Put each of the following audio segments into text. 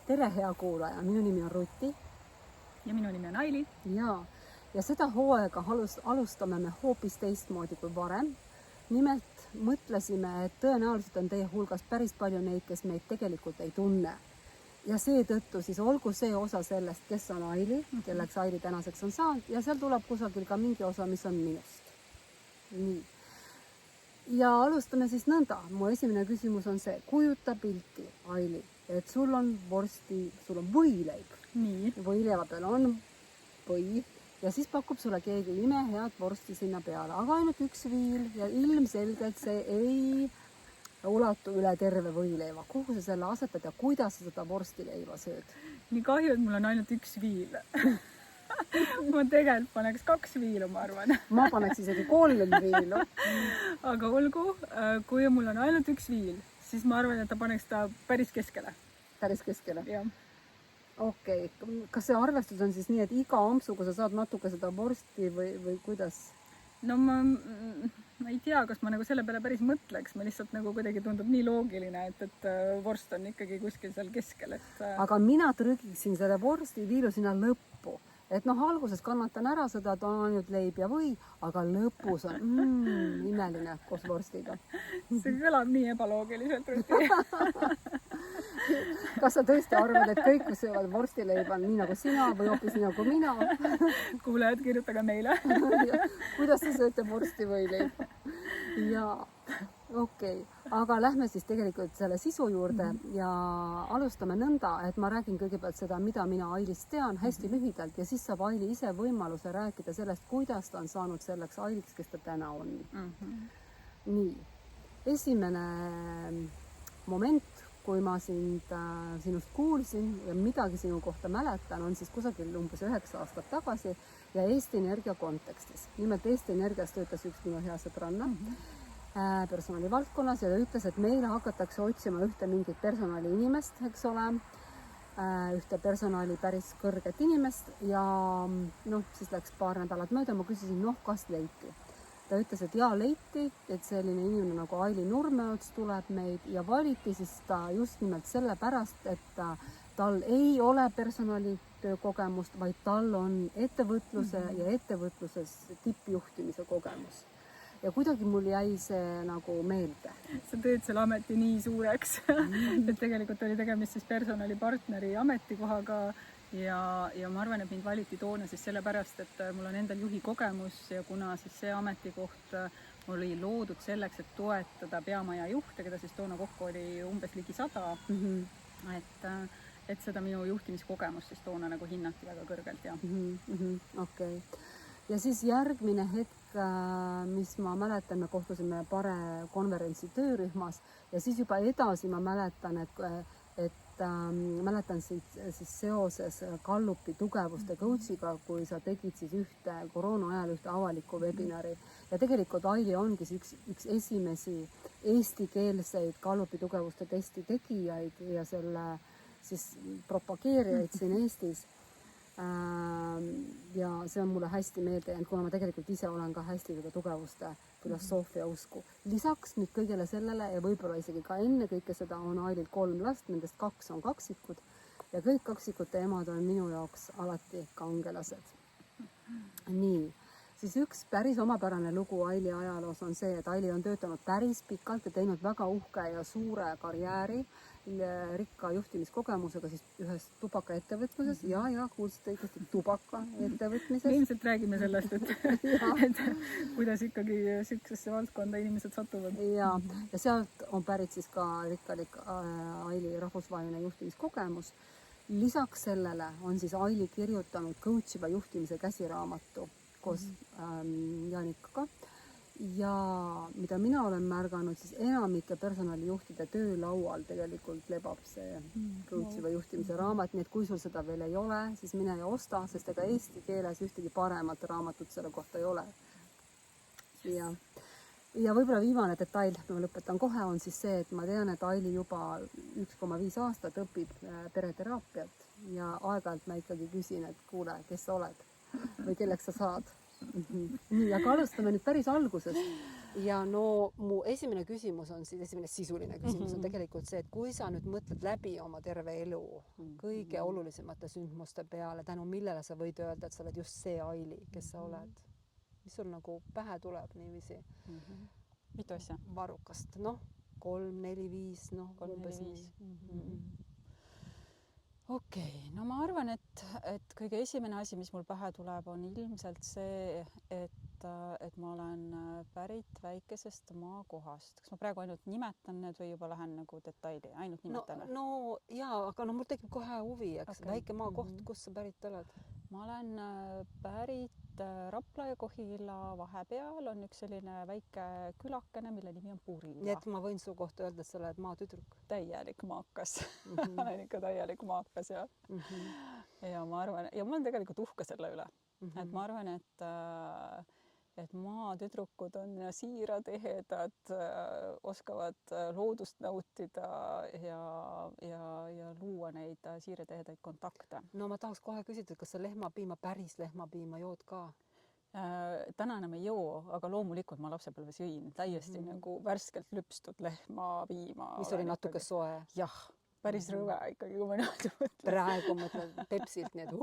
tere, hea kuulaja, minu nimi on Ruti. Ja minu nimi on Aili. Ja seda hooaega alustame me hoopis teistmoodi kui varem. Nimelt mõtlesime, et tõenäoliselt on teie hulgas päris palju neid, kes meid tegelikult ei tunne. Ja seetõttu siis olgu see osa sellest, kes on Aili, kelleks Aili tänaseks on saanud, ja seal tuleb kusagil ka mingi osa, mis on minust. Nii. Ja alustame siis nõnda. Mu esimene küsimus on see, kujuta pilti, Aili, et sul on võileib. Nii. Võileiva peal on või ja siis pakub sulle keegi imehead vorsti sinna peale, aga ainult üks viil ja ilmselgelt see ei ulatu üle terve võileiva. Kuhu sa selle asetad ja kuidas sa seda vorstileiva sööd? Nii kahju, et mul on ainult üks viil. Ma tegelikult paneks 2 viilu, ma arvan. Ma paneks isegi 3 viilu. Aga olgu, kui mul on ainult üks viil, siis ma arvan, et ta paneks ta päris keskele. Päris keskele? Jah. Okei. Kas see arvestus on siis nii, et iga ampsuga sa saad natuke seda vorsti või kuidas? No ma ei tea, kas ma nagu selle peale päris mõtleks. Ma lihtsalt nagu kuidagi tundub nii loogiline, et vorst on ikkagi kuskil seal keskel. Aga mina trügiksin selle vorsti viilu sinna lõppu. Et alguses kannatan ära seda, et on ainult leib ja või, aga lõpus on imeline koos vorstiga. See kõlab nii ebaloogiliselt, Ruti. Kas sa tõesti arvad, et kõik, kes söövad vorstileiba, on nii nagu sina või hoopis nii nagu mina? Kuulajad, kirjutage meile. Kuidas sa sööte vorsti või leiba? Jaa, okei. Aga lähme siis tegelikult selle sisu juurde ja alustame nõnda, et ma räägin kõigepealt seda, mida mina Ailist tean hästi lühidalt ja siis saab Aili ise võimaluse rääkida sellest, kuidas ta on saanud selleks Ailiks, kes ta täna on. Nii, esimene moment, kui ma sinust kuulsin ja midagi sinu kohta mäletan, on siis kusagil umbes 9 aastat tagasi ja Eesti Energia kontekstis. Nimelt Eesti Energias töötas üks minu hea sõbranna personali valdkonnas ja ta ütles, et meile hakatakse otsima ühte mingit personali inimest, eks ole, ühte personali päris kõrget inimest ja siis läks paar nädalat mööda, ma küsisin, kas leiti. Ta ütles, et jaa, leiti, et selline inimene nagu Aili Nurmeots tuleb meid ja valiti siis ta just nimelt sellepärast, et tal ei ole personalitöökogemust, vaid tal on ettevõtluse ja ettevõtluses tippjuhtimise kogemus. Ja kuidagi mul jäi see nagu meelde. Sa teed selle ameti nii suureks, et tegelikult oli tegemist siis personalipartneri ametikohaga ja ma arvan, et mind valiti toona siis sellepärast, et mul on endal juhi kogemus ja kuna siis see ametikoht oli loodud selleks, et toetada peamaja juhte, keda siis toona kokku oli umbes ligi 100, et seda minu juhtimiskogemust siis toona nagu hinnati väga kõrgelt. Okei. Ja siis järgmine hetk, mis ma mäletan, me kohtusime Pare konverentsi töörühmas ja siis juba edasi ma mäletan, et mäletan siis seoses Gallupi tugevuste coachiga, kui sa tegid siis koroona ajal ühte avalikku webinari. Ja tegelikult Aili ongi üks esimesi eestikeelseid Gallupi tugevuste testi tegijaid ja selle siis propageerijaid siin Eestis. Ja see on mulle hästi meelde jäänud, kuna ma tegelikult ise olen ka hästi seda tugevuste filosoofia usku. Lisaks nüüd kõigele sellele ja võib-olla isegi ka enne kõike seda on Ailil 3 last, nendest 2 on kaksikud ja kõik kaksikute emad on minu jaoks alati kangelased. Nii, siis üks päris omapärane lugu Aili ajaloos on see, et Aili on töötanud päris pikalt ja teinud väga uhke ja suure karjääri rikka juhtimiskogemusega siis ühes tubakaettevõtluses ja kuulsite õigesti tubakaettevõtmises. Me ilmselt räägime sellest, et kuidas ikkagi sellisesse valdkonda inimesed satuvad. Ja sealt on pärit siis ka rikkalik Aili rahvusvaheline juhtimiskogemus. Lisaks sellele on siis Aili kirjutanud coachiva juhtimise käsiraamatu koos Janikaga. Ja mida mina olen märganud, siis enamike personalijuhtide töölaual tegelikult lebab see coachiva juhtimise raamat, nii et kui sul seda veel ei ole, siis mine ja osta, sest ega eesti keeles ühtegi paremat raamatut selle kohta ei ole. Ja võib-olla viimane detail, ma lõpetan kohe, on siis see, et ma tean, et Aili juba 1,5 aastat õpib pereteraapiat ja aeg-ajalt ma ikkagi küsin, et kuule, kes sa oled või kelleks sa saad? nii, aga alustame nüüd päris algusest. Ja no mu esimene küsimus on siis, esimene sisuline küsimus on tegelikult see, et kui sa nüüd mõtled läbi oma terve elu kõige olulisemate sündmuste peale, tänu millele sa võid öelda, et sa oled just see Aili, kes sa oled, mis sul nagu pähe tuleb niiviisi? Mitu asja? Varrukast, noh, 3, 4, 5, noh, 3, umbes 4, nii. 5. Okei, no ma arvan, et kõige esimene asi, mis mul pähe tuleb, on ilmselt see, et ma olen pärit väikesest maakohast. Kas ma praegu ainult nimetan need või juba lähen nagu detaili? Ainult nimetan? No jaa, aga no mul tekib kohe huvi, eks. Väike maakoht, kust sa pärit oled? Ma olen pärit Rapla ja Kohila vahepeal on üks selline väike külakene, mille nimi on Puringa. Nii et ma võin su kohta öelda, et sa oled maatüdruk? Täielik maakas. Olen ikka täielik maakas ja ma arvan, ja ma olen tegelikult uhke selle üle. Et ma arvan, et maatüdrukud on siirad, ehedad, oskavad loodust nautida ja luua neid siirad, ehedaid kontakte. No ma tahaks kohe küsida, kas sa lehmapiima, päris lehmapiima jood ka? Täna enam ei joo, aga loomulikult ma lapsepõlves jõin täiesti nagu värskelt lüpstud lehmapiima. Mis oli natuke soe? Jah. Päris rõve ikkagi, kui ma niimoodi mõtlen. Praegu mõtlen Pepsilt nii, et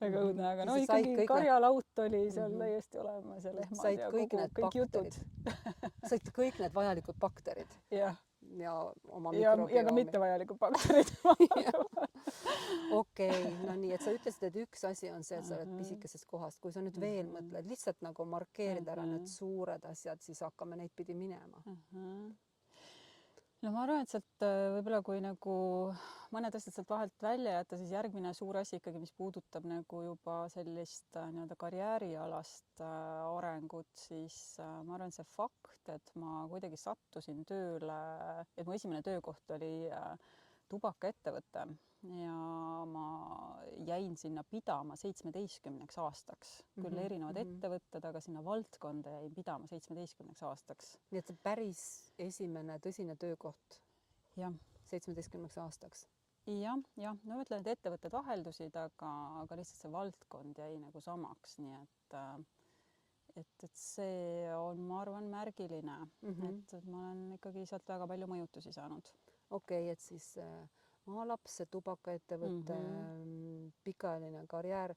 väga õudne, aga no ikkagi karjalaut oli seal täiesti olemas ja lehmad said ja kõik jutud. Said kõik need vajalikud bakterid. Ja oma ja ka mittevajalikud bakterid. Okei, no nii, et sa ütlesid, et üks asi on see, et sa oled pisikesest kohast. Kui sa nüüd veel mõtled, lihtsalt nagu markeerida ära need suured asjad, siis hakkame neid pidi minema. No ma arvan, et sealt võib-olla kui nagu mõned asjad sealt vahelt välja jätta, siis järgmine suur asi ikkagi, mis puudutab nagu juba sellist nii-öelda karjäärialast arengut, siis ma arvan, see fakt, et ma kuidagi sattusin tööle, et mu esimene töökoht oli tubakaettevõte ja ma jäin sinna pidama 17 aastaks. Küll erinevad ettevõtted, aga sinna valdkonda jäin pidama 17 aastaks. Nii et see päris esimene tõsine töökoht 17 aastaks? Ja, no ütlen, et ettevõtted vaheldusid, aga lihtsalt see valdkond jäi nagu samaks, nii et see on, ma arvan, märgiline, et ma olen ikkagi sealt väga palju mõjutusi saanud. Okei, et siis maalaps, tubakaettevõte, pikaajaline karjäär.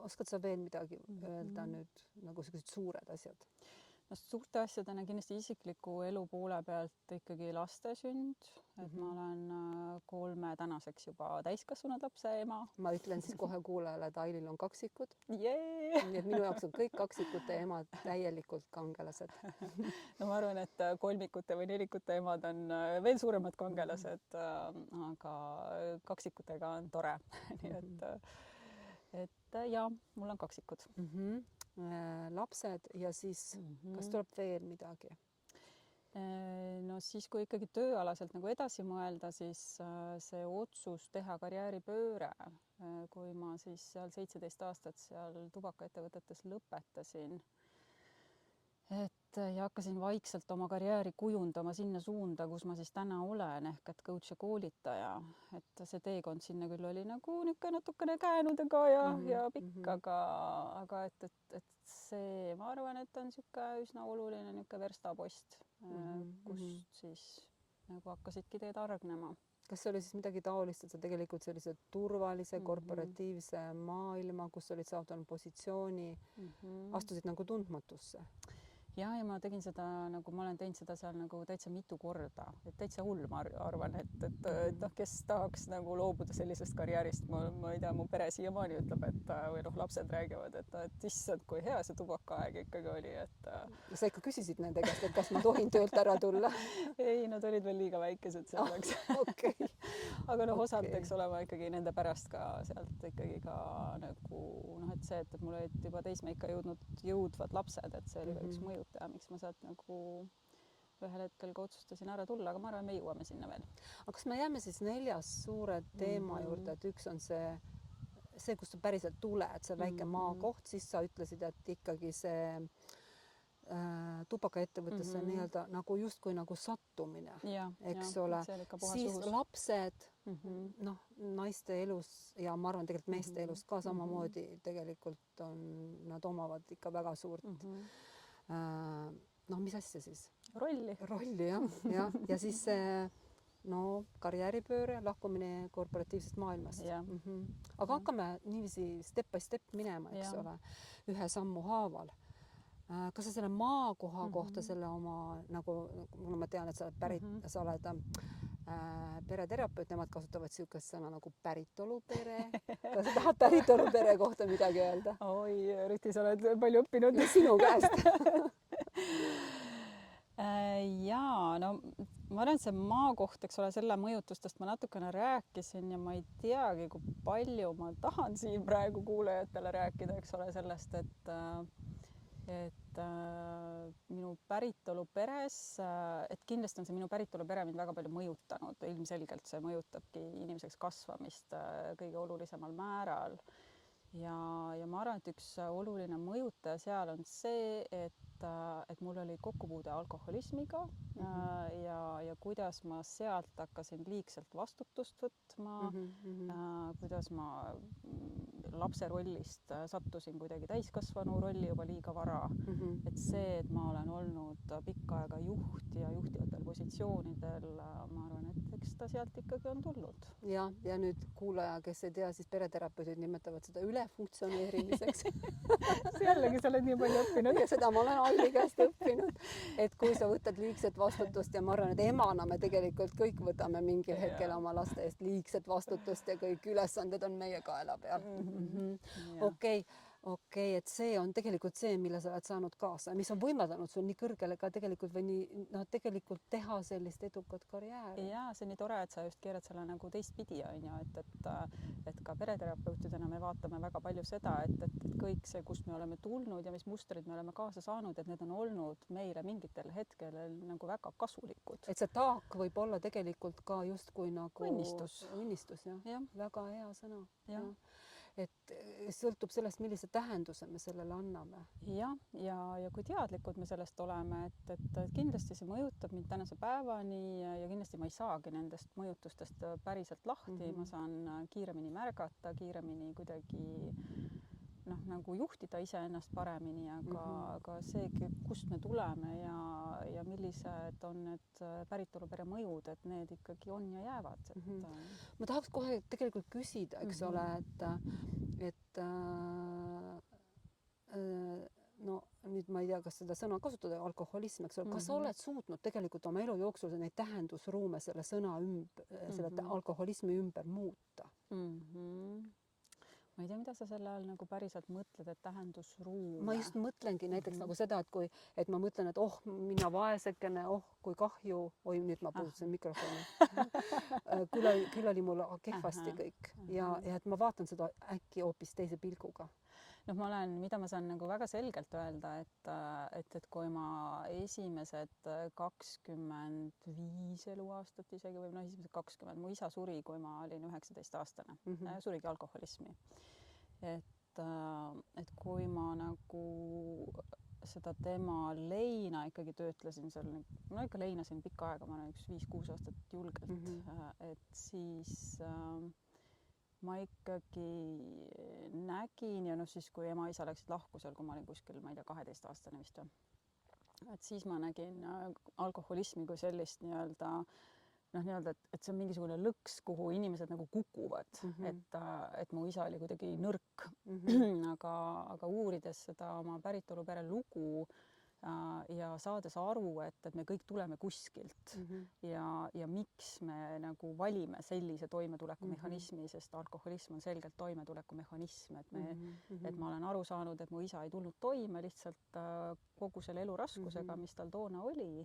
Oskad sa veel midagi öelda nüüd nagu sellised suured asjad? No suurte asjadena kindlasti isikliku elu poole pealt ikkagi laste sünd, et ma olen 3 tänaseks juba täiskasvanud lapse ema. Ma ütlen siis kohe kuulajale, et Ailil on kaksikud. Nii et minu jaoks on kõik kaksikute emad täielikult kangelased. No ma arvan, et kolmikute või nelikute emad on veel suuremad kangelased, aga kaksikutega on tore. Nii et ja, mul on kaksikud. Lapsed ja siis kas tuleb veel midagi? No siis, kui ikkagi tööalaselt nagu edasi mõelda, siis see otsus teha karjääripööre, kui ma siis seal 17 aastat seal tubakaettevõtetes lõpetasin, ja hakkasin vaikselt oma karjääri kujundama sinna suunda, kus ma siis täna olen, ehk et coach ja koolitaja. Et see teekond sinna küll oli nagu natukene käänudega ja pikk, aga et see, ma arvan, et on üsna oluline verstapost, kust siis nagu hakkasidki teed argnema. Kas see oli siis midagi taolist, et sa tegelikult sellise turvalise korporatiivse maailma, kus olid saavutanud positsiooni, astusid nagu tundmatusse? Ja ma tegin seda, nagu ma olen teinud seda seal nagu täitsa mitu korda, et täitsa hull, ma arvan, et kes tahaks nagu loobuda sellisest karjäärist, ma ei tea, mu pere siiamaani ütleb, või lapsed räägivad, et issand, kui hea see tubakaaeg ikkagi oli, et. Sa ikka küsisid nende käest, et kas ma tohin töölt ära tulla? Ei, nad olid veel liiga väikesed selleks. Okay. Aga osad peaks olema ikkagi nende pärast ka sealt ikkagi ka nagu et see, et mul olid juba teismeikka jõudvad lapsed, et see oli ka üks mõjutaja, miks ma sealt nagu ühel hetkel ka otsustasin ära tulla, aga ma arvan, me jõuame sinna veel. Aga kas me jääme siis 4 suure teema juurde, et üks on see, kust sa päriselt tuled, see väike maakoht, siis sa ütlesid, et ikkagi see tubakaettevõttesse nii-öelda nagu justkui nagu sattumine, eks ole, siis lapsed, noh, naiste elus ja ma arvan, tegelikult meeste elus ka samamoodi tegelikult nad omavad ikka väga suurt noh, mis asja siis? Rolli ja siis no karjääripööre, lahkumine korporatiivsest maailmast. Aga hakkame niiviisi step by step minema, eks ole, ühe sammu haaval. Kas sa selle maakoha kohta selle oma, nagu ma tean, et sa oled pereterapeut, nemad kasutavad siukest sõna nagu päritolupere. Kas sa tahad päritolupere kohta midagi öelda? Oi, Rüti, sa oled palju õppinud. Sinu käest. Jaa, no ma arvan, et see maa koht, eks ole, selle mõjutustest ma natukene rääkisin ja ma ei teagi, kui palju ma tahan siin praegu kuulajatele rääkida, eks ole, sellest, et minu päritolu peres, et kindlasti on see minu päritolu pere mind väga palju mõjutanud, ilmselgelt see mõjutabki inimeseks kasvamist kõige olulisemal määral. Ja ma arvan, et üks oluline mõjutaja seal on see, et mul oli kokkupuude alkoholismiga ja kuidas ma sealt hakkasin liigselt vastutust võtma, kuidas ma lapse rollist sattusin kuidagi täiskasvanu rolli juba liiga vara. Et see, et ma olen olnud pikka aega juht ja juhtivatel positsioonidel, ma arvan, et eks ta sealt ikkagi on tulnud. Ja nüüd kuulaja, kes ei tea, siis pereterapeudid nimetavad seda ülefunktsioneerimiseks. Jällegi sa oled nii palju õppinud. Ja seda ma olen Alli käest õppinud, et kui sa võtad liigset vastutust ja ma arvan, et emana me tegelikult kõik võtame mingil hetkel oma laste eest liigset vastutust ja kõik ülesanded on meie kaela peal. Okei, et see on tegelikult see, mille sa oled saanud kaasa, mis on võimaldanud sul nii kõrgele ka tegelikult või nii, tegelikult teha sellist edukat karjääri. Ja see on nii tore, et sa just keerad selle nagu teistpidi, on ju, et ka pereterapeutidena me vaatame väga palju seda, et kõik see, kust me oleme tulnud ja mis mustrid me oleme kaasa saanud, et need on olnud meile mingitel hetkel nagu väga kasulikud. Et see taak võib olla tegelikult ka justkui nagu õnnistus, jah. Väga hea sõna. Et sõltub sellest, millise tähenduse me sellele anname. Ja kui teadlikud me sellest oleme, et kindlasti see mõjutab mind tänase päevani ja kindlasti ma ei saagi nendest mõjutustest päriselt lahti, ma saan kiiremini märgata, kiiremini kuidagi nagu juhtida iseennast paremini, aga see, kust me tuleme ja millised on need päritolupere mõjud, et need ikkagi on ja jäävad. Ma tahaks kohe tegelikult küsida, eks ole, et no nüüd ma ei tea, kas seda sõna kasutada, alkoholism, eks ole, kas sa oled suutnud tegelikult oma elu jooksul neid tähendusruume selle sõna selle alkoholismi ümber muuta? Ma ei tea, mida sa selle all nagu päriselt mõtled, et tähendusruum. Ma just mõtlengi näiteks nagu seda, et ma mõtlen, et mina vaesekene, kui kahju, nüüd ma puudutasin mikrofoni. Küll oli mul kehvasti kõik ja et ma vaatan seda äkki hoopis teise pilguga. Mida ma saan nagu väga selgelt öelda, et kui ma esimesed 25 eluaastat isegi või esimesed 20, mu isa suri, kui ma olin 19-aastane, surigi alkoholismi. Et kui ma nagu seda tema leina ikkagi töötlesin seal, ma ikka leinasin pikka aega, ma olen 5-6 aastat julgelt, et siis ma ikkagi nägin ja siis, kui ema-isa läksid lahku seal, kui ma olin kuskil, ma ei tea, 12-aastane vist. Et siis ma nägin alkoholismi kui sellist nii-öelda, et see on mingisugune lõks, kuhu inimesed nagu kukuvad, et mu isa oli kuidagi nõrk, aga uurides seda oma päritolupere lugu ja saades aru, et me kõik tuleme kuskilt ja miks me nagu valime sellise toimetulekumehhanismi, sest alkoholism on selgelt toimetulekumehhanism, et ma olen aru saanud, et mu isa ei tulnud toime lihtsalt kogu selle elu raskusega, mis tal toona oli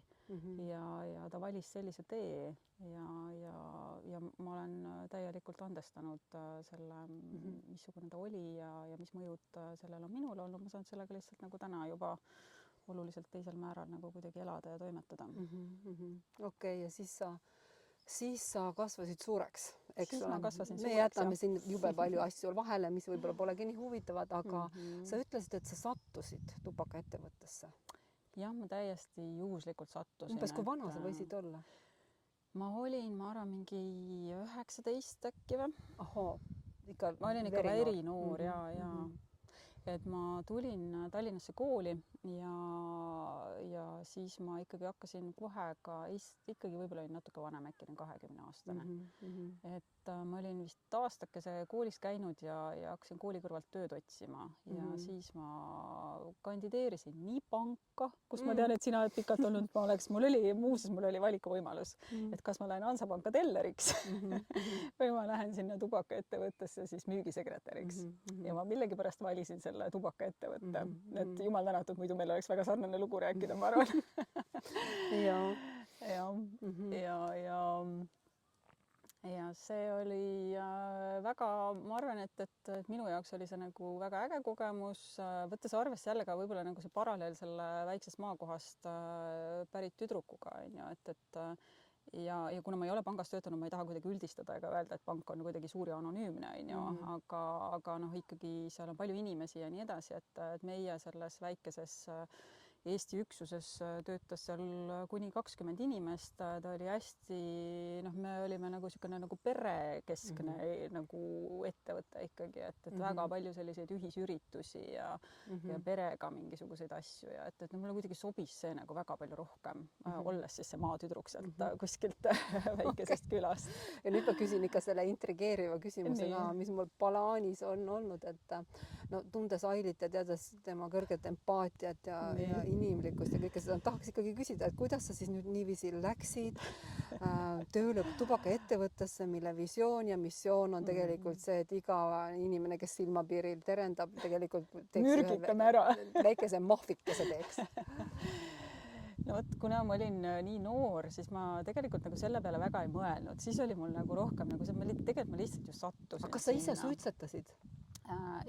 ja ta valis sellise tee ja ma olen täielikult andestanud selle, missugune ta oli ja mis mõjud sellel on minul olnud, ma saan sellega lihtsalt nagu täna juba oluliselt teisel määral nagu kuidagi elada ja toimetada. Okei, ja siis sa kasvasid suureks, eks siis ole? Ma kasvasin suureks, me jätame siin jube palju asju vahele, mis võib-olla polegi nii huvitavad, aga sa ütlesid, et sa sattusid tubakaettevõttesse. jah, ma täiesti juhuslikult sattusin. umbes kui vana sa võisid olla? ma arvan, mingi 19 äkki või? ahoo, ikka ma olin ikka verinoor ja et ma tulin Tallinnasse kooli ja siis ma ikkagi hakkasin kohe ka ikkagi võib-olla olin natuke vanem, äkki 20-aastane. Et ma olin vist aastakese koolis käinud ja hakkasin kooli kõrvalt tööd otsima ja siis ma kandideerisin nii panka, kus ma tean, et sina oled pikalt olnud, mul oli valikuvõimalus, et kas ma lähen Hansapanka telleriks või ma lähen sinna tubakaettevõttesse siis müügisekretäriks ja ma millegipärast valisin selle tubakaettevõtte, et jumal tänatud, muidu meil oleks väga sarnane lugu rääkida, ma arvan. ja see oli väga, ma arvan, et minu jaoks oli see nagu väga äge kogemus, võttes arvesse jälle ka võib-olla nagu see paralleel selle väiksest maakohast pärit tüdrukuga, on ju, et ja kuna ma ei ole pangas töötanud, ma ei taha kuidagi üldistada ega öelda, et pank on kuidagi suur ja anonüümne, on ju, aga noh, ikkagi seal on palju inimesi ja nii edasi, et meie selles väikeses Eesti üksuses töötas seal kuni 20 inimest, ta oli hästi, noh, me olime nagu niisugune nagu perekeskne nagu ettevõte ikkagi, et väga palju selliseid ühisüritusi ja perega mingisuguseid asju ja et mulle kuidagi sobis see nagu väga palju rohkem, olles siis see maatüdruk sealt kuskilt väikesest külast. Ja nüüd ma küsin ikka selle intrigeeriva küsimuse ka, mis mul plaanis on olnud, et no tundes Ailit ja teades tema kõrget empaatiat ja inimlikkust ja kõike seda, tahaks ikkagi küsida, et kuidas sa siis nüüd niiviisi läksid tööle tubakaettevõttesse, mille visioon ja missioon on tegelikult see, et iga inimene, kes silmapiiril terendab, tegelikult mürgitame ära. Väikese mahvikese teeks. No vot, kuna ma olin nii noor, siis ma tegelikult nagu selle peale väga ei mõelnud, siis oli mul nagu rohkem nagu see, tegelikult ma lihtsalt ju sattusin. Kas sa ise suitsetasid?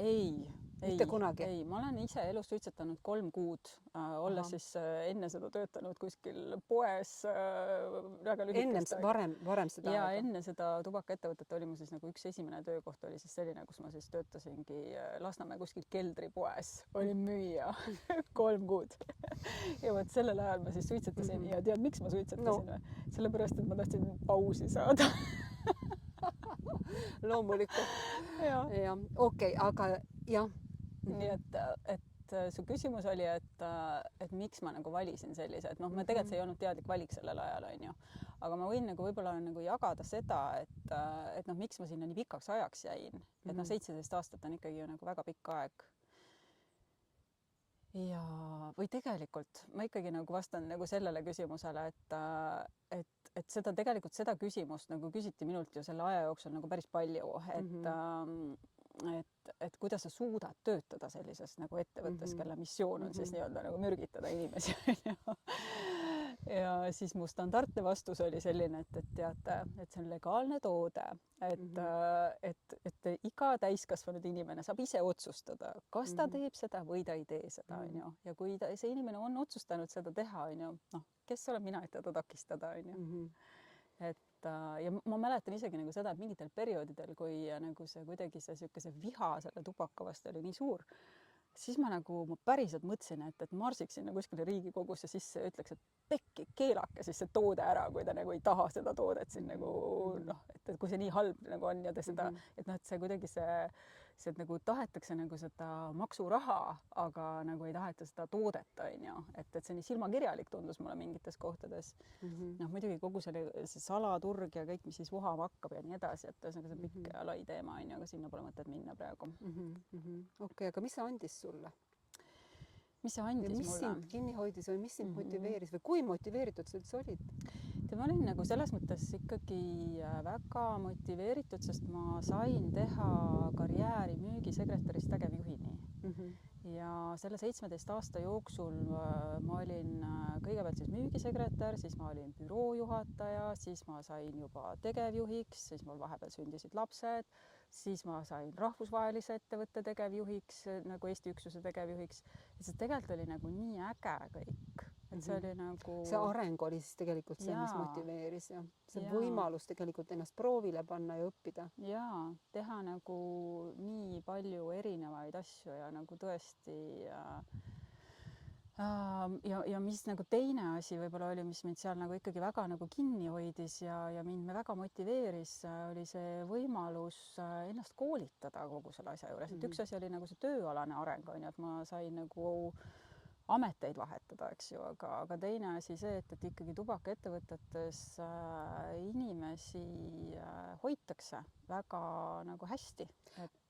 Ei. Mitte kunagi? Ei, ma olen ise elus suitsetanud 3 kuud, olles siis enne seda töötanud kuskil poes väga lühikest aega. Varem seda ja aega. Enne seda tubakaettevõtet oli mu siis nagu üks esimene töökoht oli siis selline, kus ma siis töötasingi Lasnamäe kuskil keldripoes, olin müüja 3 kuud. Ja vot sellel ajal ma siis suitsetasin ja tead, miks ma suitsetasin või? Sellepärast, et ma tahtsin pausi saada. Loomulikult. Ja. Okei, aga jah. Nii et su küsimus oli, et miks ma nagu valisin sellise, et noh, ma tegelikult see ei olnud teadlik valik sellel ajal, on ju. Aga ma võin nagu võib-olla nagu jagada seda, et noh, miks ma sinna nii pikaks ajaks jäin. Et noh, 17 aastat on ikkagi ju nagu väga pikk aeg. Ja või tegelikult ma ikkagi nagu vastan nagu sellele küsimusele, et seda küsimust nagu küsiti minult ju selle aja jooksul nagu päris palju, et kuidas sa suudad töötada sellises nagu ettevõttes, kelle missioon on siis nii-öelda nagu mürgitada inimesi. Ja siis mu standardne vastus oli selline, et teate, et see on legaalne toode, et iga täiskasvanud inimene saab ise otsustada, kas ta teeb seda või ta ei tee seda, on ju. Ja kui see inimene on otsustanud seda teha, on ju, noh, kes olen mina, et teda takistada, on ju. Ja ma mäletan isegi nagu seda, et mingitel perioodidel, kui nagu see kuidagi see viha selle tubaka vastu oli nii suur, siis ma päriselt mõtlesin, et marsiksin nagu kuskile Riigikogusse sisse ja ütleks, et pekki, keelake siis see toode ära, kui ta nagu ei taha seda toodet siin nagu noh, et kui see nii halb nagu on ja te seda, et noh, et see kuidagi see nagu tahetakse nagu seda maksuraha, aga nagu ei taheta seda toodet, on ju, et see nii silmakirjalik tundus mulle mingites kohtades. Noh, muidugi kogu see salaturg ja kõik, mis siis vohama hakkab ja nii edasi, et see pikk ja lai teema, on ju, aga sinna pole mõtet minna praegu. Okei, aga mis see andis sulle? Mis see andis mulle? Mis sind kinni hoidis või mis sind motiveeris või kui motiveeritud sa üldse olid? Ma olin nagu selles mõttes ikkagi väga motiveeritud, sest ma sain teha karjääri müügisekretärist tegevjuhini. Ja selle 17 aasta jooksul ma olin kõigepealt siis müügisekretär, siis ma olin büroojuhataja, siis ma sain juba tegevjuhiks, siis mul vahepeal sündisid lapsed, siis ma sain rahvusvahelise ettevõtte tegevjuhiks, nagu Eesti üksuse tegevjuhiks. Ja see tegelikult oli nagu nii äge kõik. Et see oli nagu... See areng oli siis tegelikult see, mis motiveeris ja see võimalus tegelikult ennast proovile panna ja õppida. Ja teha nagu nii palju erinevaid asju ja nagu tõesti ja mis nagu teine asi võib-olla oli, mis mind seal nagu ikkagi väga nagu kinni hoidis ja mind väga motiveeris, oli see võimalus ennast koolitada kogu selle asja juures, et üks asi oli nagu see tööalane areng on ju, et ma sain nagu ameteid vahetada, eks ju, aga teine asi see, et ikkagi tubakaettevõtetes inimesi hoitakse väga nagu hästi.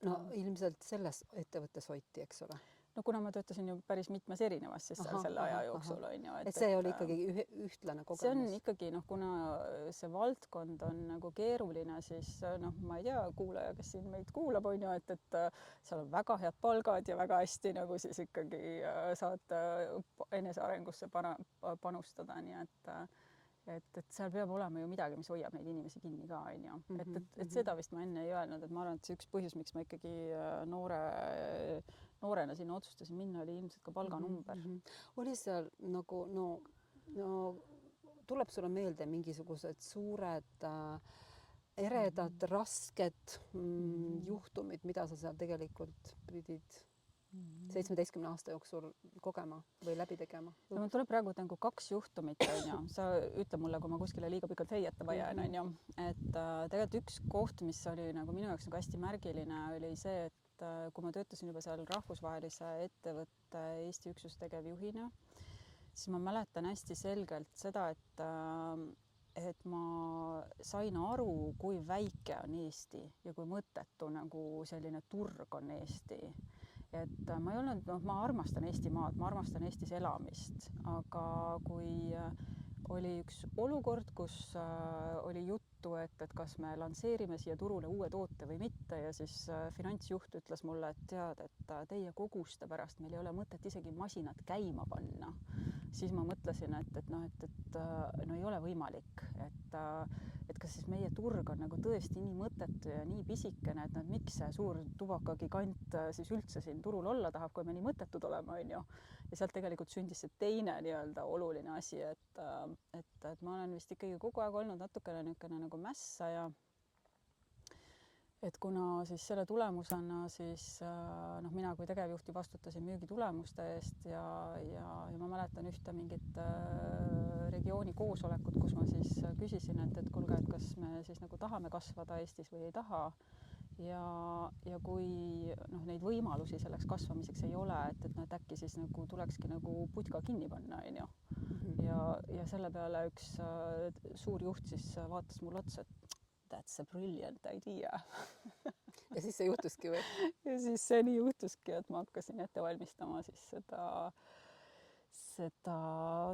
No ilmselt selles ettevõttes hoiti, eks ole? No kuna ma töötasin ju päris mitmes erinevas siis selle aja jooksul on ju. Et see oli ikkagi ühtlane kogemus? See on ikkagi kuna see valdkond on nagu keeruline, siis ma ei tea, kuulaja, kes siin meid kuulab, on ju, et seal on väga head palgad ja väga hästi nagu siis ikkagi saad enesearengusse panustada, nii et seal peab olema ju midagi, mis hoiab neid inimesi kinni ka, on ju. Et seda vist ma enne ei öelnud, et ma arvan, et see üks põhjus, miks ma ikkagi noorena sinna otsustasin minna, oli ilmselt ka palganumber. Oli seal nagu, tuleb sulle meelde mingisugused suured eredad, rasked juhtumid, mida sa seal tegelikult pidid 17 aasta jooksul kogema või läbi tegema? No mul tuleb praegu nagu 2 juhtumit, on ju. Sa ütle mulle, kui ma kuskile liiga pikalt heietama jään, on ju. Et tegelikult üks koht, mis oli nagu minu jaoks nagu hästi märgiline, oli see, et kui ma töötasin juba seal rahvusvahelise ettevõtte Eesti üksuse tegevjuhina, siis ma mäletan hästi selgelt seda, et ma sain aru, kui väike on Eesti ja kui mõttetu nagu selline turg on Eesti. Et ma ei olnud, ma armastan Eestimaad, ma armastan Eestis elamist, aga kui oli üks olukord, kus oli juttu, et kas me lansseerime siia turule uue toote või mitte ja siis finantsjuht ütles mulle, et tead, et teie koguste pärast meil ei ole mõtet isegi masinat käima panna. Siis ma mõtlesin, et ei ole võimalik, et kas siis meie turg on nagu tõesti nii mõttetu ja nii pisikene, et miks see suur tubakagigant siis üldse siin turul olla tahab, kui me nii mõttetud oleme, on ju. Ja sealt tegelikult sündis see teine nii-öelda oluline asi, et ma olen vist ikkagi kogu aeg olnud natukene niisugune nagu mässaja. Et kuna siis selle tulemusena siis mina kui tegevjuhti vastutasin müügitulemuste eest ja ma mäletan ühte mingit regiooni koosolekut, kus ma siis küsisin, et kuulge, et kas me siis nagu tahame kasvada Eestis või ei taha. Ja kui neid võimalusi selleks kasvamiseks ei ole, et äkki siis nagu tulekski nagu putka kinni panna, on ju. Ja selle peale üks suur juht siis vaatas mulle otsa, et that's a brilliant idea. Ja siis see juhtuski või? Ja siis see nii juhtuski, et ma hakkasin ette valmistama siis seda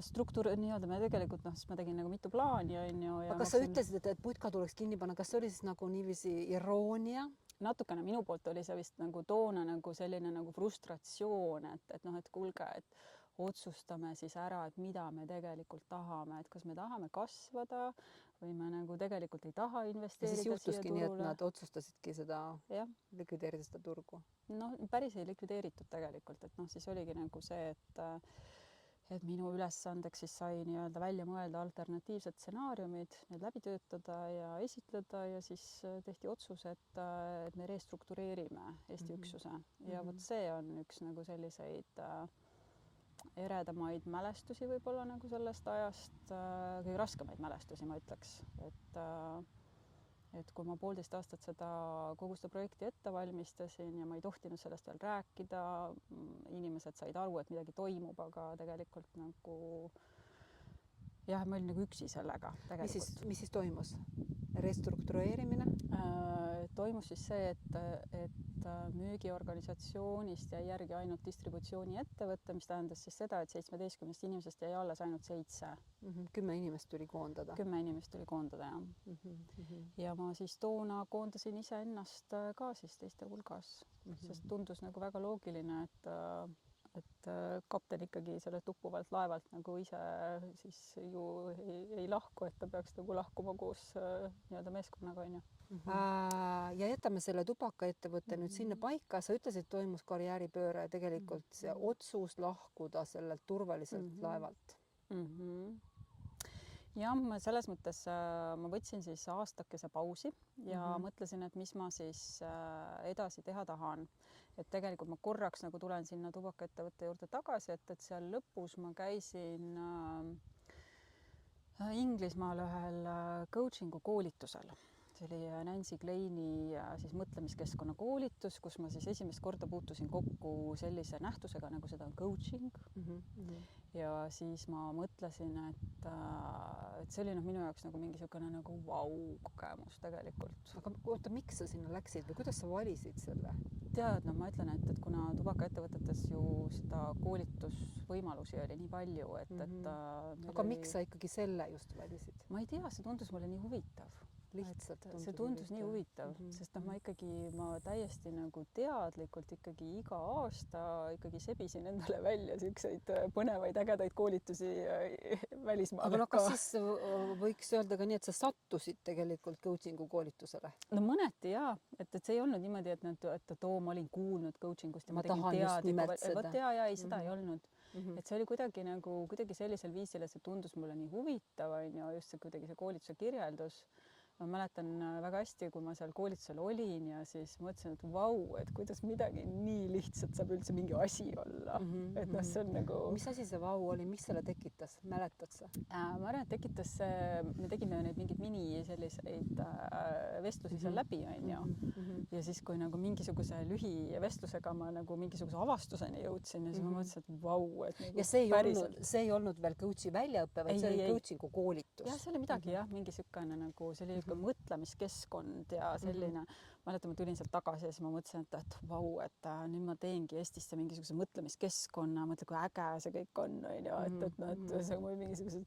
struktuuri nii-öelda me tegelikult, siis ma tegin nagu mitu plaani, on ju. Aga kas sa ütlesid, et putka tuleks kinni panna, kas see oli siis nagu niiviisi iroonia? Natukene minu poolt oli see vist nagu toona nagu selline nagu frustratsioon, et kuulge, et otsustame siis ära, et mida me tegelikult tahame, et kas me tahame kasvada või me nagu tegelikult ei taha investeerida. Ja siis juhtuski nii, et nad otsustasidki seda likvideerida seda turgu? No päris ei likvideeritud tegelikult, et siis oligi nagu see, et minu ülesandeks siis sai nii-öelda välja mõelda alternatiivsed stsenaariumid, need läbi töötada ja esitleda ja siis tehti otsus, et me restruktureerime Eesti üksuse ja vot see on üks nagu selliseid eredamaid mälestusi võib-olla nagu sellest ajast, kõige raskemaid mälestusi, ma ütleks, et kui ma 1,5 aastat kogu seda projekti ette valmistasin ja ma ei tohtinud sellest veel rääkida, inimesed said aru, et midagi toimub, aga tegelikult nagu jah, ma olin nagu üksi sellega tegelikult. Mis siis toimus? Restruktureerimine? Toimus siis see, et müügiorganisatsioonist jäi järgi ainult distributsiooniettevõte, mis tähendas siis seda, et 17 inimesest jäi alles ainult 7. 10 inimest tuli koondada? 10 inimest tuli koondada, jah. Ja ma siis toona koondasin iseennast ka siis teiste hulgas, sest tundus nagu väga loogiline, et kapten ikkagi selle tuppuvalt laevalt nagu ise siis ju ei lahku, et ta peaks nagu lahkuma koos nii-öelda meeskonnaga, on ju. Ja jätame selle tubakaettevõtte nüüd sinna paika. Sa ütlesid, toimus karjääripööre tegelikult see otsus lahkuda sellelt turvaliselt laevalt. jah, ma selles mõttes ma võtsin siis aastakese pausi ja mõtlesin, et mis ma siis edasi teha tahan. Et tegelikult ma korraks nagu tulen sinna tubakaettevõtte juurde tagasi, et seal lõpus ma käisin Inglismaal ühel coaching'u koolitusel. See oli Nancy Kleini siis mõtlemiskeskkonna koolitus, kus ma siis esimest korda puutusin kokku sellise nähtusega, nagu seda on coaching. Ja siis ma mõtlesin, et see oli minu jaoks nagu mingisugune nagu vau-kogemus tegelikult. Aga oota, miks sa sinna läksid või kuidas sa valisid selle? Tead, ma ütlen, et kuna tubakaettevõtetes ju seda koolitusvõimalusi oli nii palju, aga miks sa ikkagi selle just valisid? Ma ei tea, see tundus mulle nii huvitav. Lihtsalt see tundus nii huvitav, sest ma täiesti nagu teadlikult ikkagi iga aasta ikkagi sebisin endale välja siukseid põnevaid ägedaid koolitusi välismaal. Aga kas siis võiks öelda ka nii, et sa sattusid tegelikult coaching'u koolitusele? No mõneti jaa, et see ei olnud niimoodi, et ma olin kuulnud coaching'ust ja ma tahan just nimelt seda. Ja ei, seda ei olnud. Et see oli kuidagi sellisel viisil, et see tundus mulle nii huvitav, ja just see kuidagi see koolituse kirjeldus. Ma mäletan väga hästi, kui ma seal koolitusel olin ja siis mõtlesin, et vau, et kuidas midagi nii lihtsalt saab üldse mingi asi olla. Et see on nagu... Mis asi see vau oli, mis selle tekitas? Mäletad sa? Ma arvan, et tekitas me tegime neid mingid mini selliseid vestlusi seal läbi, ja siis kui nagu mingisuguse lühivestlusega ma nagu mingisuguse avastuseni jõudsin ja siis ma mõtlesin, et vau, et nagu ja see ei olnud veel coachi väljaõppe, vaid see oli coaching'u koolitus. Ja see oli midagi mingi sükane nagu, see oli mõtlemiskeskkond ja selline, mäletan, ma tulin sealt tagasi ja siis ma mõtlesin, et vau, et nüüd ma teengi Eestisse mingisuguse mõtlemiskeskkonna, mõtle, kui äge see kõik on, et see on mingisugused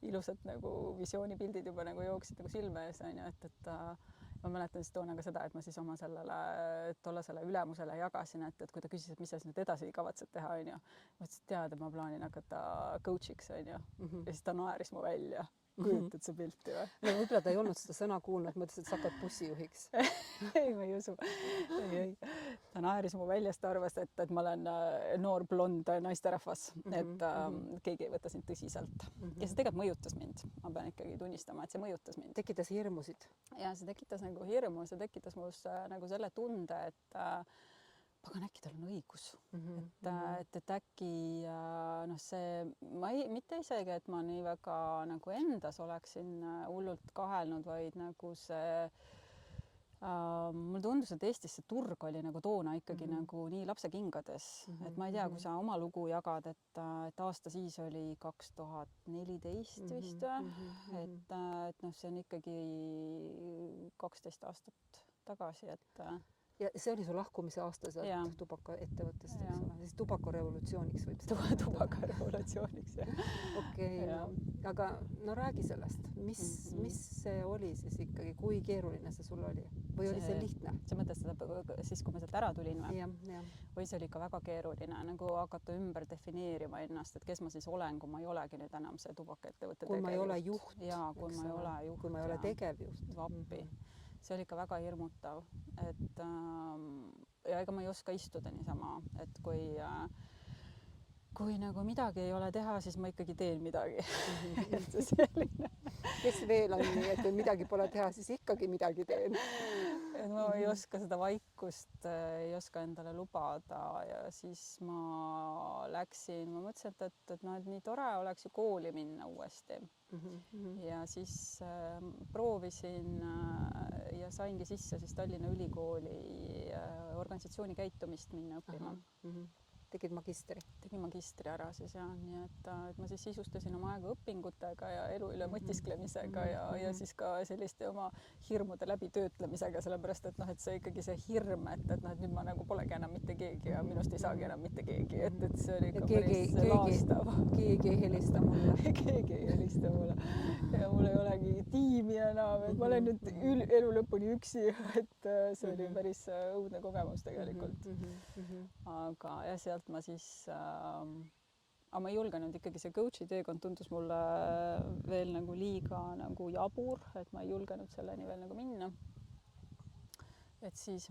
ilusad nagu visioonipildid juba nagu jooksid nagu silme ees, et ma mäletan siis toona ka seda, et ma siis oma tollasele ülemusele jagasin, et kui ta küsis, et mis sa siis nüüd edasi kavatsed teha, ma ütlesin, et tead, ma plaanin hakata coach'iks, ja siis ta naeris mu välja. Kujutad see pilti või? No võib-olla ta ei olnud seda sõna kuulnud, mõtlesin, et sa hakkad bussijuhiks. Ei, ma ei usu. Ei. Ta naeris mu väljast, ta arvas, et ma olen noor blond naisterahvas, et keegi ei võta sind tõsiselt. Ja see tegelikult mõjutas mind. Ma pean ikkagi tunnistama, et see mõjutas mind. Tekitas hirmusid? Ja see tekitas nagu hirmu, see tekitas must nagu selle tunde, et pagan, äkki tal on õigus. Et äkki mitte isegi, et ma nii väga nagu endas oleksin hullult kahelnud, vaid nagu see mulle tundus, et Eestis see turg oli nagu toona ikkagi nagu nii lapsekingades, et ma ei tea, kui sa oma lugu jagad, et aasta siis oli 2014 vist, et see on ikkagi 12 aastat tagasi, et ja see oli su lahkumise aasta sealt tubakaettevõttest, eks ole, siis tubakarevolutsiooniks võib seda tubakarevolutsiooniks, jah. Okei, aga no räägi sellest, mis see oli siis ikkagi, kui keeruline see sul oli või oli see lihtne? Sa mõtled seda siis, kui ma sealt ära tulin või? Või see oli ikka väga keeruline nagu hakata ümber defineerima ennast, et kes ma siis olen, kui ma ei olegi nüüd enam see tubakaettevõtte tegevjuht. Kui ma ei ole juht. Ja kui ma ei ole juht. Kui ma ei ole tegevjuht. Vappi. See oli ikka väga hirmutav, et ja ega ma ei oska istuda niisama, et kui nagu midagi ei ole teha, siis ma ikkagi teen midagi. Kes veel on nii, et kui midagi pole teha, siis ikkagi midagi teen. Ma ei oska seda vaikust, ei oska endale lubada ja siis ma mõtlesin, et nii tore oleks ju kooli minna uuesti. Ja siis proovisin ja saingi sisse siis Tallinna Ülikooli organisatsiooni käitumist minna õppima. Tegid magistri? Tegin magistri ära siis ja nii, et ma siis sisustasin oma aega õpingutega ja elu üle mõtisklemisega ja siis ka selliste oma hirmude läbitöötlemisega, sellepärast et et see ikkagi see hirm, et nüüd ma nagu polegi enam mitte keegi ja minust ei saagi enam mitte keegi, et see oli ikka päris laastav. Keegi ei helista mulle. Keegi ei helista mulle ja mul ei olegi tiimi enam, et ma olen nüüd elu lõpuni üksi, et see oli päris õudne kogemus tegelikult. Aga ja sealt ma siis, aga ma ei julgenud ikkagi, see coach'i teekond tundus mulle veel nagu liiga nagu jabur, et ma ei julgenud selleni veel nagu minna. Et siis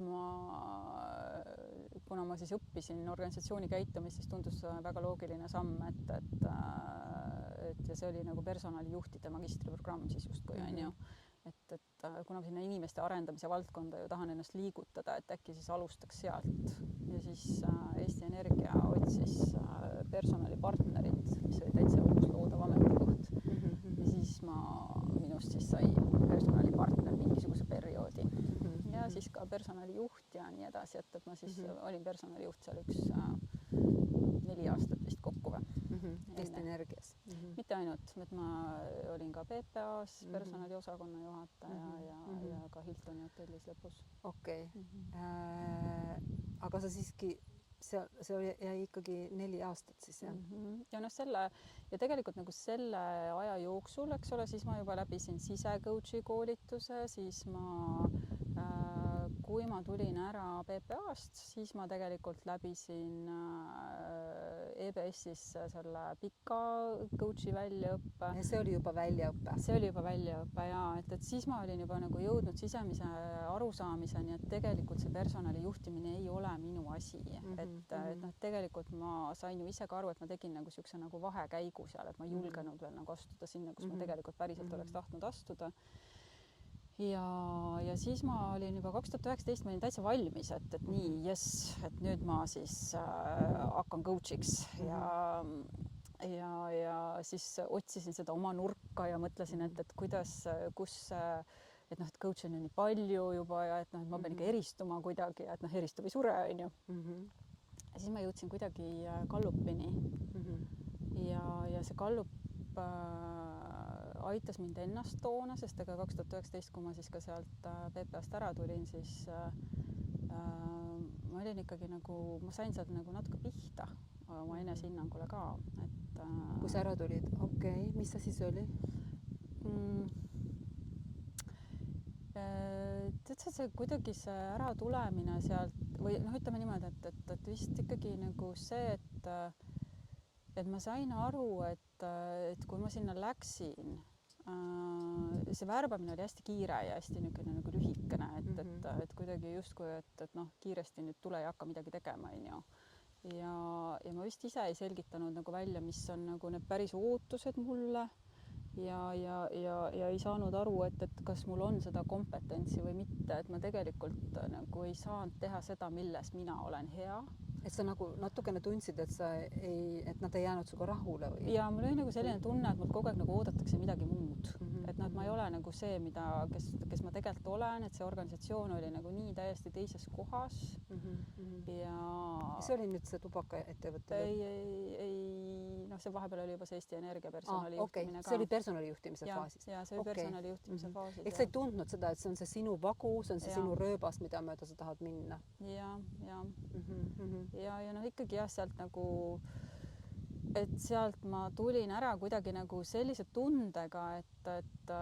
kuna ma siis õppisin organisatsiooni käitumist, siis tundus väga loogiline samm, ja see oli nagu personalijuhtide magistriprogramm siis justkui onju. Et kuna ma sinna inimeste arendamise valdkonda ju tahan ennast liigutada, et äkki siis alustaks sealt ja siis Eesti Energia otsis personalipartnerit, mis oli täitsa uus loodav ametikoht. Ja siis minust siis sai personalipartner mingisuguse perioodi ja siis ka personalijuht ja nii edasi, et ma siis olin personalijuht seal 4 aastat vist kokku või. Eesti Energias. Mitte ainult, et ma olin ka PPA-s personaliosakonna juhataja ja ka Hiltoni hotellis lõpus. Okei. Aga sa siiski see jäi ikkagi 4 aastat siis jah? Ja ja tegelikult nagu selle aja jooksul, eks ole, siis ma juba läbisin sisecoach'i koolituse, siis kui ma tulin ära PPA-st, siis ma tegelikult läbisin EBS-is selle pika coach'i väljaõppe. Ja see oli juba väljaõppe? See oli juba väljaõppe ja et siis ma olin juba nagu jõudnud sisemise arusaamiseni, et tegelikult see personali juhtimine ei ole minu asi. Et tegelikult ma sain ju ise ka aru, et ma tegin nagu siukse nagu vahekäigu seal, et ma ei julgenud veel nagu astuda sinna, kus ma tegelikult päriselt oleks tahtnud astuda. Ja siis ma olin juba 2019, ma olin täitsa valmis, et nii, jess, et nüüd ma siis hakkan coach'iks ja siis otsisin seda oma nurka ja mõtlesin, et et coach'e on ju nii palju juba ja et ma pean ikka eristuma kuidagi, et eristub ei sure, onju. Ja siis ma jõudsin kuidagi Gallupini ja see Gallup aitas mind ennast toona, sest ega 2019, kui ma siis ka sealt PPA-st ära tulin, siis ma olin ikkagi nagu, ma sain sealt nagu natuke pihta oma enesehinnangule ka, et kui sa ära tulid, okei. Mis see siis oli? Tead see kuidagi see äratulemine sealt või ütleme niimoodi, et vist ikkagi nagu see, et ma sain aru, et kui ma sinna läksin, see värbamine oli hästi kiire ja hästi niisugune nagu lühikene, et kuidagi justkui, et kiiresti nüüd tule ja hakka midagi tegema, onju. Ja ma vist ise ei selgitanud nagu välja, mis on nagu need päris ootused mulle ja ei saanud aru, et kas mul on seda kompetentsi või mitte, et ma tegelikult nagu ei saanud teha seda, milles mina olen hea. Et sa nagu natukene tundsid, et nad ei jäänud suga rahule või? Ja mul oli nagu selline tunne, et mul kogu aeg nagu oodatakse midagi muud. Et ma ei ole nagu see, kes ma tegelikult olen, et see organisatsioon oli nagu nii täiesti teises kohas. Ja see oli nüüd see tubakaettevõte? Ei, see vahepeal oli juba see Eesti Energia personalijuhtimine ka. See oli personalijuhtimise faasis? Ja see oli personalijuhtimise faasis. Eks sa ei tundnud seda, et see on see sinu vagu, see on see sinu rööbas, mida mööda sa tahad minna? Ja ikkagi jah, sealt nagu, et sealt ma tulin ära kuidagi nagu sellise tundega, et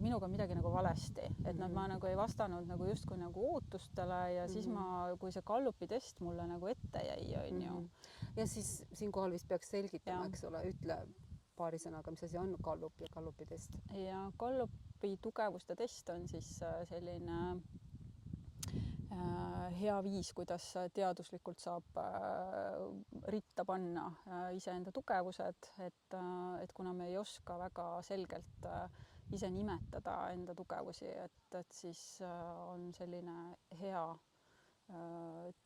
minuga on midagi nagu valesti, et ma nagu ei vastanud nagu justkui nagu ootustele ja siis kui see Gallupi test mulle nagu ette jäi, onju. Ja siis siinkohal vist peaks selgitama, eks ole, ütle paari sõnaga, mis asi on Gallup ja Gallupi test? Ja Gallupi tugevuste test on siis selline hea viis, kuidas teaduslikult saab ritta panna iseenda tugevused, et kuna me ei oska väga selgelt ise nimetada enda tugevusi, et siis on selline hea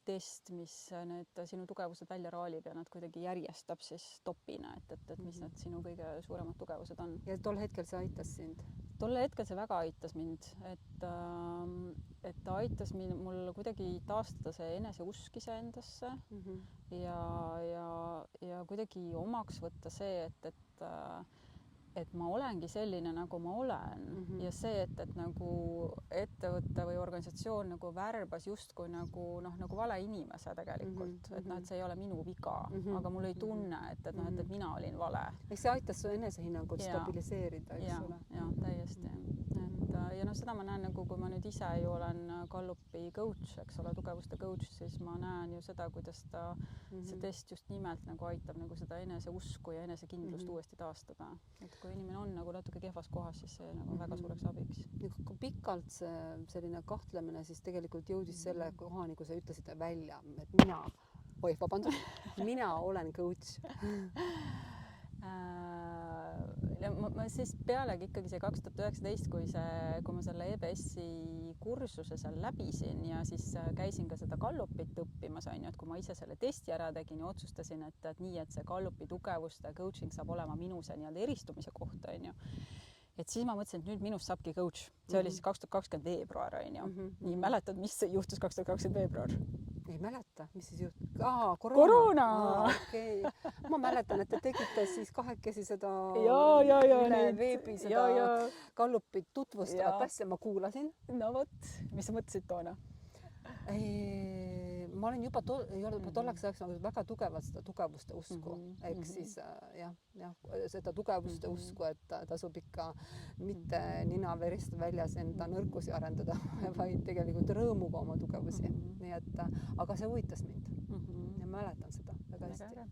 test, mis need sinu tugevused välja raalib ja nad kuidagi järjestab siis topina, et mis need sinu kõige suuremad tugevused on. Ja tol hetkel see aitas sind? Tol hetkel see väga aitas mind, et ta aitas mul kuidagi taastada see eneseusk iseendasse ja kuidagi omaks võtta see, et ma olengi selline, nagu ma olen ja see, et nagu ettevõte või organisatsioon nagu värbas justkui nagu vale inimese tegelikult, et see ei ole minu viga, aga mul ei tunne, et mina olin vale. Eks see aitas su enesehinnangut stabiliseerida, eks ole? Ja, täiesti. Ja seda ma näen nagu, kui ma nüüd ise ju olen Gallupi coach, eks ole, tugevuste coach, siis ma näen ju seda, kuidas see test just nimelt nagu aitab nagu seda eneseusku ja enesekindlust uuesti taastada. Et kui inimene on nagu natuke kehvas kohas, siis see nagu väga suureks abiks. Kui pikalt see selline kahtlemine siis tegelikult jõudis selle kohani, kui sa ütlesid välja, et mina olen coach? ma siis pealegi ikkagi see 2019, kui ma selle EBS-i kursuse seal läbisin ja siis käisin ka seda Gallupit õppimas, on ju, et kui ma ise selle testi ära tegin ja otsustasin, et nii, et see Gallupi tugevuste coaching saab olema minu see nii-öelda eristumise koht, on ju. Et siis ma mõtlesin, et nüüd minust saabki coach. See oli siis 2020 veebruar, on ju. Nii mäletad, mis juhtus 2020 veebruar? Ei mäleta, mis siis juhtus? Koroona! Okei. Ma mäletan, et te tegite siis kahekesi seda üle veebi seda Gallupit tutvustavat asja, ma kuulasin. No vot, mis sa mõtlesid toona? Ma olen juba tolleks ajaks väga tugevalt seda tugevuste usku, ehk siis seda tugevuste usku, et tasub ikka mitte nina verist väljas enda nõrkusi arendada, vaid tegelikult rõõmuga oma tugevusi. Nii et, aga see huvitas mind ja mäletan seda väga hästi.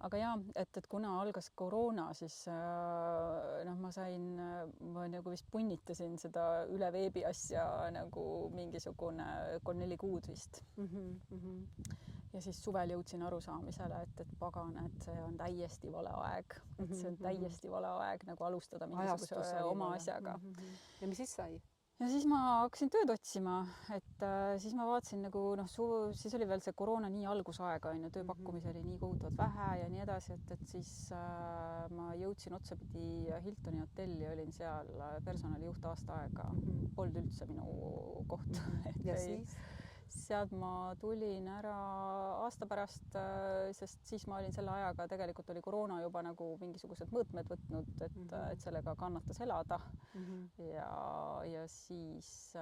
Aga jaa, et kuna algas koroona, siis ma nagu vist punnitasin seda üle veebi asja nagu mingisugune 3-4 kuud vist. Ja siis suvel jõudsin arusaamisele, et pagan, et see on täiesti vale aeg. Et see on täiesti vale aeg nagu alustada mingisuguse oma asjaga. Ja mis siis sai? Ja siis ma hakkasin tööd otsima, et siis ma vaatasin nagu siis oli veel see koroona nii algusaeg, on ju, tööpakkumisi oli nii kohutavalt vähe ja nii edasi, et siis ma jõudsin otsapidi Hiltoni hotelli, olin seal personalijuht aasta aega, polnud üldse minu koht. Ja siis? Sealt ma tulin ära aasta pärast, sest siis ma olin selle ajaga, tegelikult oli koroona juba nagu mingisugused mõõtmed võtnud, et sellega kannatas elada. Ja siis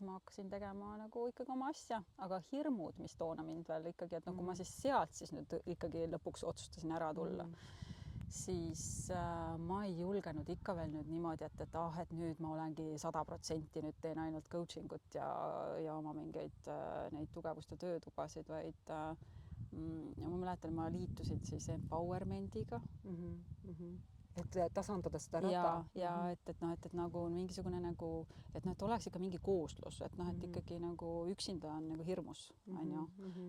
ma hakkasin tegema nagu ikkagi oma asja, aga hirmud, mis toona mind veel ikkagi, et kui ma siis sealt siis nüüd ikkagi lõpuks otsustasin ära tulla, siis ma ei julgenud ikka veel nüüd niimoodi, et nüüd ma olengi 100% nüüd teen ainult coaching ut ja oma mingeid neid tugevuste töötubasid, vaid ma mäletan, ma liitusin siis empowermentiga. Et tasandada seda rada. Ja et nagu mingisugune nagu, et oleks ikka mingi kooslus, et ikkagi nagu üksinda on nagu hirmus, on ju.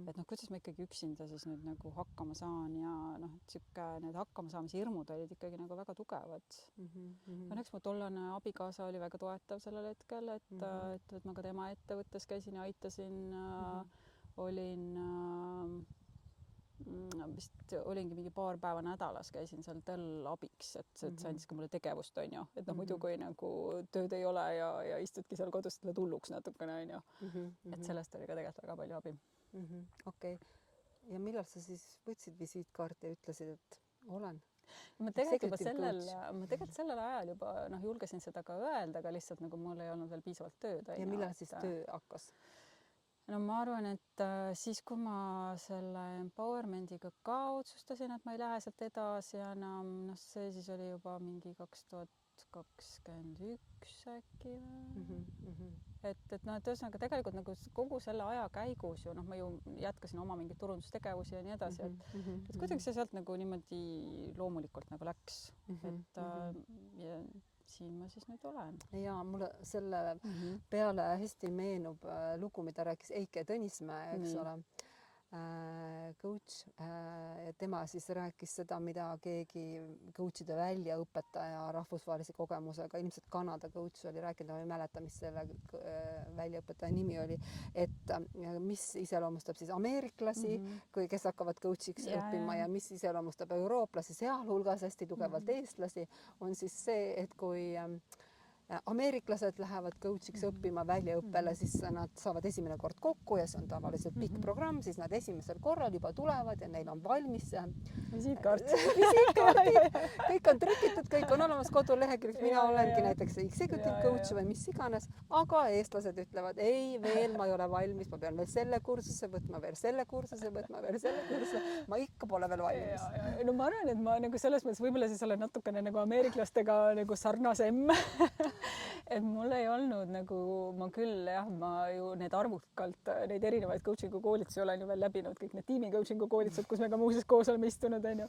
Et kuidas ma ikkagi üksinda siis nüüd nagu hakkama saan ja need hakkama saamise hirmud olid ikkagi nagu väga tugevad. Õnneks mu tollane abikaasa oli väga toetav sellel hetkel, et ma ka tema ettevõttes käisin ja aitasin, vist olingi mingi paar päeva nädalas, käisin seal tal abiks, et see andis ka mulle tegevust, on ju. Et muidu kui nagu tööd ei ole ja istudki seal kodus tulluks natukene, on ju. Et sellest oli ka tegelikult väga palju abi. Okei. Ja millal sa siis võtsid visiitkaarti ja ütlesid, et olen? Ma tegelikult sellel ajal juba julgesin seda ka öelda, aga lihtsalt nagu mul ei olnud veel piisavalt tööd. Ja millal siis töö hakkas? No ma arvan, et siis, kui ma selle empowermentiga ka otsustasin, et ma ei lähe sealt edasi enam, see siis oli juba mingi 2021 äkki. Et ühesõnaga tegelikult nagu kogu selle aja käigus ju, ma ju jätkasin oma mingit turundustegevusi ja nii edasi, et kuidagi see sealt nagu niimoodi loomulikult nagu läks, et ja siin ma siis nüüd olen. Ja mulle selle peale hästi meenub lugu, mida rääkis Eike Tõnismäe, eks ole, coach. Tema siis rääkis seda, mida keegi coachide väljaõpetaja rahvusvahelise kogemusega, ilmselt Kanada coach oli rääkinud, ma ei mäleta, mis selle väljaõpetaja nimi oli, et mis iseloomustab siis ameeriklasi, kes hakkavad coachiks õppima ja mis iseloomustab eurooplasi, sealhulgas hästi tugevalt eestlasi, on siis see, et kui ameeriklased lähevad coachiks õppima väljaõppele, siis nad saavad esimene kord kokku ja see on tavaliselt pikk programm, siis nad esimesel korral juba tulevad ja neil on valmis visiitkaart. Kõik on trükitud, kõik on olemas kodulehekülg, mina olengi näiteks executive coach või mis iganes, aga eestlased ütlevad, ei, veel ma ei ole valmis, ma pean veel selle kursuse võtma, veel selle kursuse võtma, veel selle kursuse, ma ikka pole veel valmis. No ma arvan, et ma nagu selles mõttes võib-olla siis olen natukene nagu ameeriklastega nagu sarnasem. Et mul ei olnud nagu, ma küll ma ju need arvukalt neid erinevaid coaching'u koolitusi olen ju veel läbinud, kõik need tiimi coaching'u koolitused, kus me ka muuseas koos oleme istunud, on ju.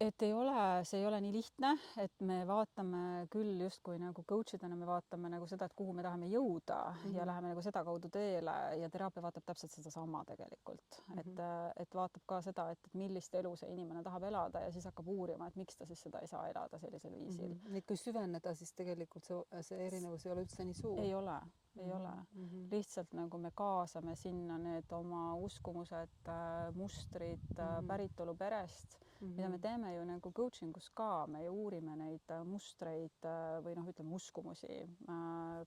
et see ei ole nii lihtne, et me vaatame küll justkui nagu coach idena me vaatame nagu seda, et kuhu me tahame jõuda ja läheme nagu seda kaudu teele ja teraapia vaatab täpselt sedasama tegelikult, et vaatab ka seda, et millist elu see inimene tahab elada ja siis hakkab uurima, et miks ta siis seda ei saa elada sellisel viisil. Et kui süveneda, siis tegelikult see erinevus ei ole üldse nii suur. ei ole. Lihtsalt nagu me kaasame sinna need oma uskumused, mustrid, päritolu perest, mida me teeme ju nagu coaching us ka, me ju uurime neid mustreid või noh, ütleme uskumusi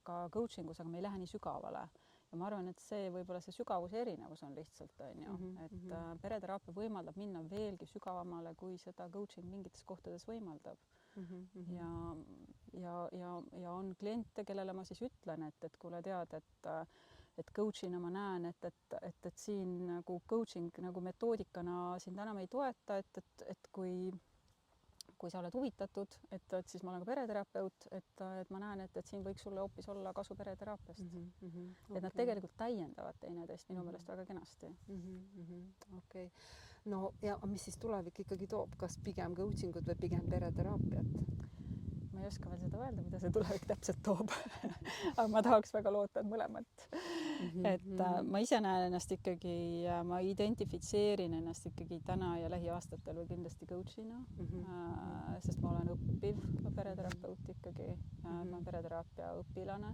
ka coaching us, aga me ei lähe nii sügavale. Ja ma arvan, et see võib-olla see sügavuse erinevus on lihtsalt, on ju, et pereteraapia võimaldab minna veelgi sügavamale, kui seda coaching mingites kohtades võimaldab. Ja on kliente, kellele ma siis ütlen, et kuule tead, et coach'ina ma näen, et siin nagu coaching nagu metoodikana sind enam ei toeta, et kui sa oled huvitatud, et siis ma olen ka pereterapeut, et ma näen, et siin võiks sulle hoopis olla kasu pereteraapiast. Et nad tegelikult täiendavad teineteist minu meelest väga kenasti. Okei. No ja mis siis tulevik ikkagi toob, kas pigem coaching ut või pigem pereteraapiat? Ma ei oska veel seda öelda, mida see tulevik täpselt toob. Aga ma tahaks väga loota, et mõlemat. Et ma ise näen ennast ikkagi, ma identifitseerin ennast ikkagi täna ja lähiaastatel või kindlasti coach'ina, sest ma olen õppiv pereterapeut ikkagi. Ma olen pereteraapia õpilane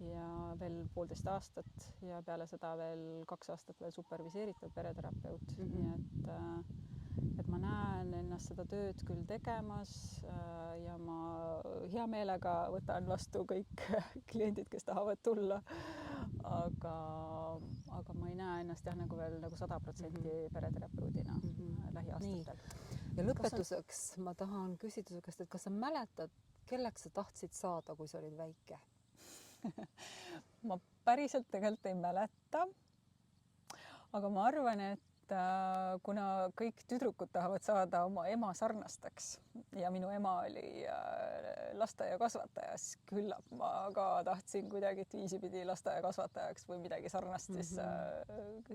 ja veel 1,5 aastat ja peale seda veel 2 aastat veel superviseeritud pereterapeut. Nii et ma näen ennast seda tööd küll tegemas ja ma hea meelega võtan vastu kõik kliendid, kes tahavad tulla. Aga ma ei näe ennast jah nagu veel nagu 100% pereterapeudina lähiaastatel. Ja lõpetuseks ma tahan küsida su käest, et kas sa mäletad, kelleks sa tahtsid saada, kui sa olid väike? Ma päriselt tegelikult ei mäleta. Aga ma arvan, et kuna kõik tüdrukud tahavad saada oma ema sarnasteks ja minu ema oli lasteaiakasvataja, siis küllap ma ka tahtsin kuidagi viisipidi lasteaiakasvatajaks või midagi sarnast siis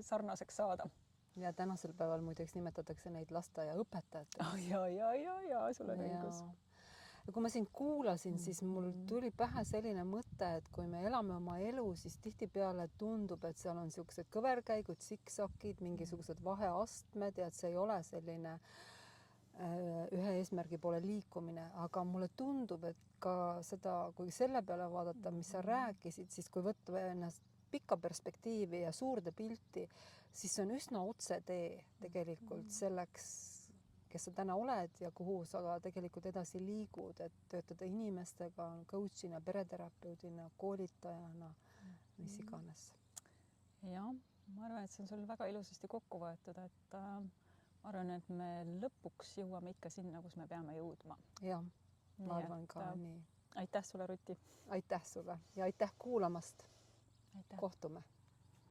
sarnaseks saada. Ja tänasel päeval muideks nimetatakse neid lasteaiaõpetajateks. Ja, sul on õigus. Ja kui ma sind kuulasin, siis mul tuli pähe selline mõte, et kui me elame oma elu, siis tihtipeale tundub, et seal on niisugused kõverkäigud, siksakid, mingisugused vaheastmed ja et see ei ole selline ühe eesmärgi poole liikumine, aga mulle tundub, et ka seda, kui selle peale vaadata, mis sa rääkisid, siis kui võtta ennast pikka perspektiivi ja suurde pilti, siis see on üsna otse tee tegelikult selleks, kes sa täna oled ja kuhu sa tegelikult edasi liigud, et töötada inimestega, coach'ina, pereterapeudina, koolitajana, mis iganes. Ja, ma arvan, et see on sul väga ilusasti kokku võetud, et ma arvan, et me lõpuks jõuame ikka sinna, kus me peame jõudma. Ja, ma arvan ka nii. Aitäh sulle, Ruti. Aitäh sulle ja aitäh kuulamast. Kohtume.